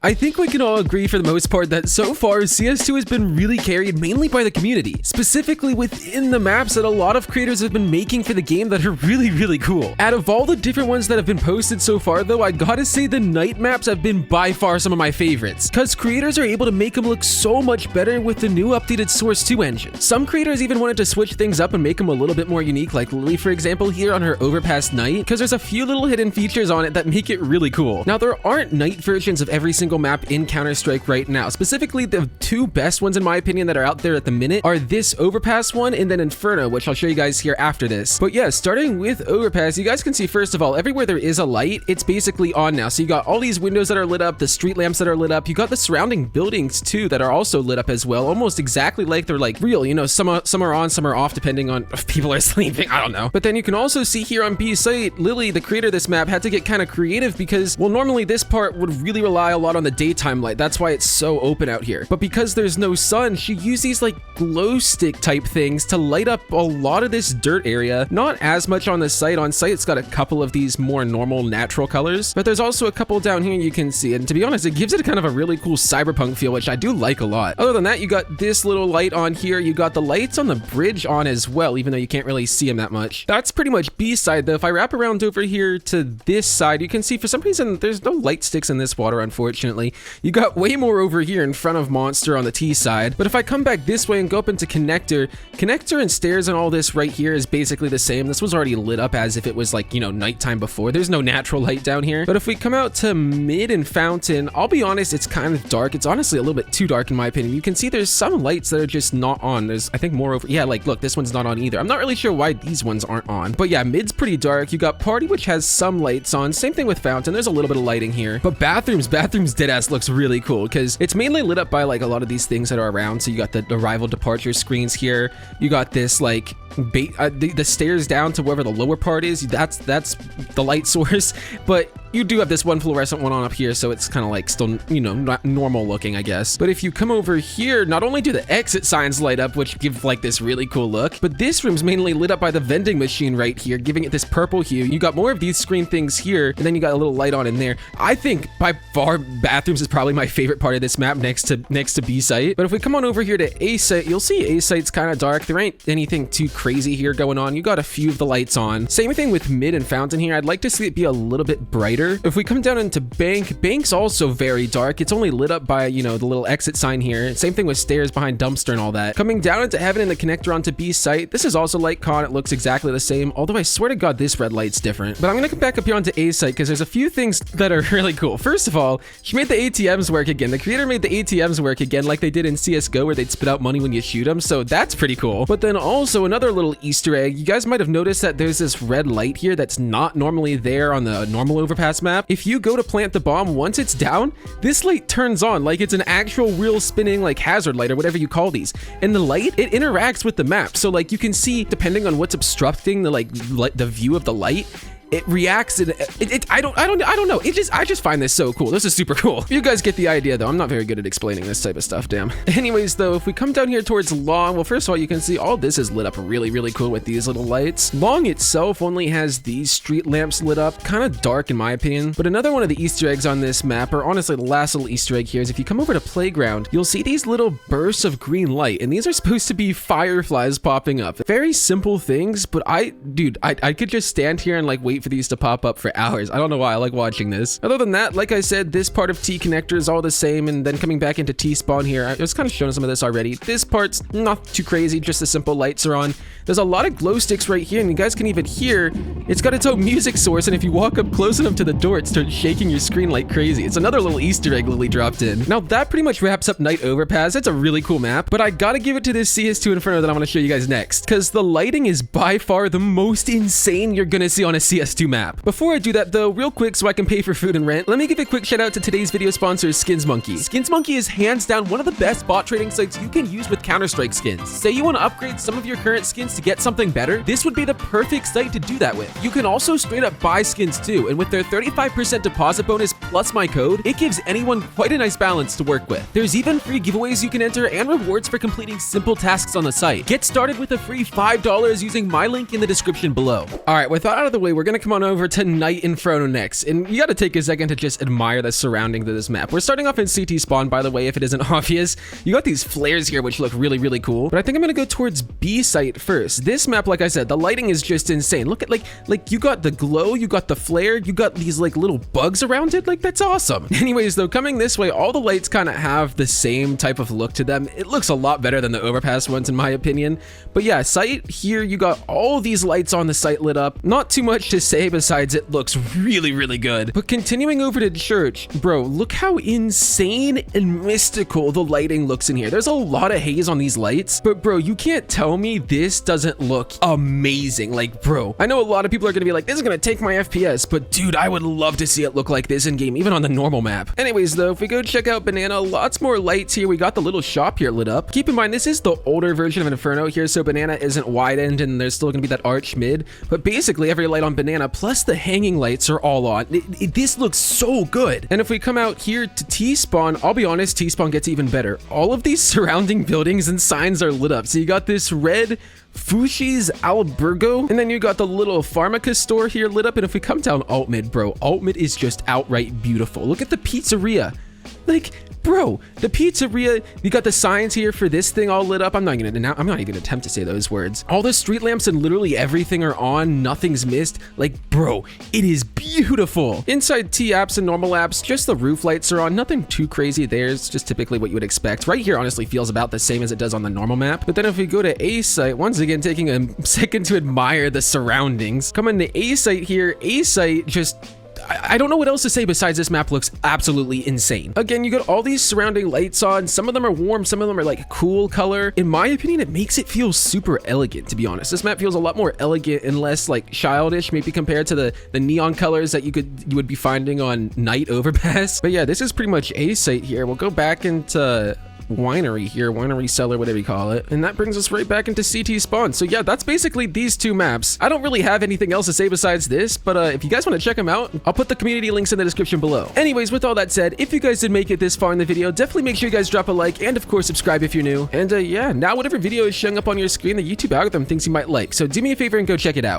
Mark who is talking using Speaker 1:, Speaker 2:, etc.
Speaker 1: I think we can all agree for the most part that so far CS2 has been really carried mainly by the community, specifically within the maps that a lot of creators have been making for the game that are really cool. Out of all the different ones that have been posted so far though, I gotta say the night maps have been by far some of my favorites, cause creators are able to make them look so much better with the new updated Source 2 engine. Some creators even wanted to switch things up and make them a little bit more unique, like Lily for example here on her Overpass night, cause there's a few little hidden features on it that make it really cool. Now there aren't night versions of every single map in Counter-Strike right now. Specifically, the two best ones in my opinion that are out there at the minute are this Overpass one and then Inferno, which I'll show you guys here after this. But yeah, starting with Overpass, you guys can see first of all, everywhere there is a light, it's basically on now. So you got all these windows that are lit up, the street lamps that are lit up, you got the surrounding buildings too that are also lit up as well, almost exactly like they're like real, you know, some are on, some are off depending on if people are sleeping, I don't know. But then you can also see here on B site, Lily, the creator of this map, had to get kind of creative because, well, normally this part would really rely a lot on the daytime light. That's why it's so open out here. But because there's no sun, she used these like glow stick type things to light up a lot of this dirt area. Not as much on the site. On site, it's got a couple of these more normal natural colors, but there's also a couple down here you can see. And to be honest, it gives it a kind of a really cool cyberpunk feel, which I do like a lot. Other than that, you got this little light on here. You got the lights on the bridge on as well, even though you can't really see them that much. That's pretty much B side though. If I wrap around over here to this side, you can see for some reason there's no light sticks in this water, unfortunately. You got way more over here in front of Monster on the T side. But if I come back this way and go up into Connector and Stairs and all this right here is basically the same. This was already lit up as if it was like, you know, nighttime before. There's no natural light down here. But if we come out to Mid and Fountain, I'll be honest, it's kind of dark. It's honestly a little bit too dark in my opinion. You can see there's some lights that are just not on. There's, I think, more over, yeah, like look, this one's not on either. I'm not really sure why these ones aren't on. But yeah, Mid's pretty dark. You got Party, which has some lights on. Same thing with Fountain. There's a little bit of lighting here. But Bathrooms deadass looks really cool because it's mainly lit up by like a lot of these things that are around. So you got the arrival departure screens here. You got this like the stairs down to wherever the lower part is. That's the light source. But you do have this one fluorescent one on up here, so it's kind of like still, you know, not normal looking, I guess. But if you come over here, not only do the exit signs light up, which give like this really cool look, but this room's mainly lit up by the vending machine right here, giving it this purple hue. You got more of these screen things here, and then you got a little light on in there. I think by far Bathrooms is probably my favorite part of this map next to B site. But if we come on over here to A site, you'll see A site's kind of dark. There ain't anything too crazy here going on. You got a few of the lights on. Same thing with Mid and Fountain here. I'd like to see it be a little bit brighter. If we come down into Bank's also very dark. It's only lit up by, you know, the little exit sign here. Same thing with Stairs behind Dumpster and all that. Coming down into Heaven and the connector onto B site. This is also Light Con. It looks exactly the same, although I swear to God this red light's different. But I'm gonna come back up here onto A site because there's a few things that are really cool. First of all, she made the ATMs work again. The creator made the ATMs work again like they did in CSGO where they'd spit out money when you shoot them, so that's pretty cool. But then also another little Easter egg. You guys might have noticed that there's this red light here that's not normally there on the normal Overpass map. If you go to plant the bomb, once it's down, this light turns on like it's an actual real spinning like hazard light or whatever you call these. And the light, it interacts with the map. So like you can see, depending on what's obstructing the the view of the light, it reacts and I don't know. I just find this so cool. This is super cool. You guys get the idea though. I'm not very good at explaining this type of stuff, damn. Anyways though, if we come down here towards Long, well, first of all, you can see all this is lit up really cool with these little lights. Long itself only has these street lamps lit up, kind of dark in my opinion. But another one of the Easter eggs on this map, or honestly the last little Easter egg here, is if you come over to Playground, you'll see these little bursts of green light, and these are supposed to be fireflies popping up. Very simple things, but I could just stand here and like wait for these to pop up for hours. I don't know why, I like watching this. Other than that, like I said, this part of T connector is all the same, and then coming back into T spawn here, I was kind of showing some of this already. This part's not too crazy, just the simple lights are on. There's a lot of glow sticks right here, and you guys can even hear it's got its own music source, and if you walk up close enough to the door, it starts shaking your screen like crazy. It's another little Easter egg Lily dropped in. Now that pretty much wraps up Night Overpass. It's a really cool map, but I gotta give it to this CS2 Inferno that I'm gonna show you guys next, because the lighting is by far the most insane you're gonna see on a CS2 map. Before I do that though, real quick so I can pay for food and rent, let me give a quick shout out to today's video sponsor, SkinsMonkey. SkinsMonkey is hands down one of the best bot trading sites you can use with Counter-Strike skins. Say you want to upgrade some of your current skins to get something better, this would be the perfect site to do that with. You can also straight up buy skins too, and with their 35% deposit bonus plus my code, it gives anyone quite a nice balance to work with. There's even free giveaways you can enter and rewards for completing simple tasks on the site. Get started with a free $5 using my link in the description below. Alright, with that out of the way, we're gonna gonna come on over to Night Inferno next, and you gotta take a second to just admire the surrounding to this map. We're starting off in CT spawn, by the way, if it isn't obvious. You got these flares here, which look really, really cool, but I think I'm gonna go towards B site first. This map, like I said, the lighting is just insane. Look at, like you got the glow, you got the flare, you got these like little bugs around it. Like, that's awesome. Anyways, though, coming this way, all the lights kind of have the same type of look to them. It looks a lot better than the Overpass ones, in my opinion. But yeah, site here, you got all these lights on the site lit up. Not too much to say besides it looks really, really good. But continuing over to church, bro, look how insane and mystical the lighting looks in here. There's a lot of haze on these lights, but bro, you can't tell me this doesn't look amazing. Like, bro, I know a lot of people are gonna be like, this is gonna take my FPS, but dude, I would love to see it look like this in game, even on the normal map. Anyways, though, if we go check out Banana, lots more lights here. We got the little shop here lit up. Keep in mind, this is the older version of Inferno here, so Banana isn't wide-end and there's still gonna be that arch mid, but basically every light on Banana plus the hanging lights are all on. This looks so good. And if we come out here to T-Spawn, I'll be honest, T-Spawn gets even better. All of these surrounding buildings and signs are lit up. So you got this red Fushi's Albergo, and then you got the little Pharmaca store here lit up. And if we come down alt mid, bro, alt mid is just outright beautiful. Look at the pizzeria. Like, bro, the pizzeria, you got the signs here for this thing all lit up. I'm not even gonna attempt to say those words. All the street lamps and literally everything are on, nothing's missed. Like, bro, it is beautiful. Inside T apps and normal apps, just the roof lights are on, nothing too crazy there. It's just typically what you would expect. Right here honestly feels about the same as it does on the normal map. But then if we go to A site, once again taking a second to admire the surroundings. Coming to A site here, A site just, I don't know what else to say besides this map looks absolutely insane. Again, you got all these surrounding lights on. Some of them are warm, some of them are like cool color. In my opinion, it makes it feel super elegant, to be honest. This map feels a lot more elegant and less like childish, maybe compared to the neon colors that you would be finding on Night Overpass. But yeah, this is pretty much A site here. We'll go back into winery here, winery cellar, whatever you call it, and that brings us right back into CT spawn. So yeah, that's basically these two maps. I don't really have anything else to say besides this, but if you guys want to check them out, I'll put the community links in the description below. Anyways, with all that said, if you guys did make it this far in the video, definitely make sure you guys drop a like and of course subscribe if you're new. And yeah, now whatever video is showing up on your screen, the YouTube algorithm thinks you might like, so do me a favor and go check it out.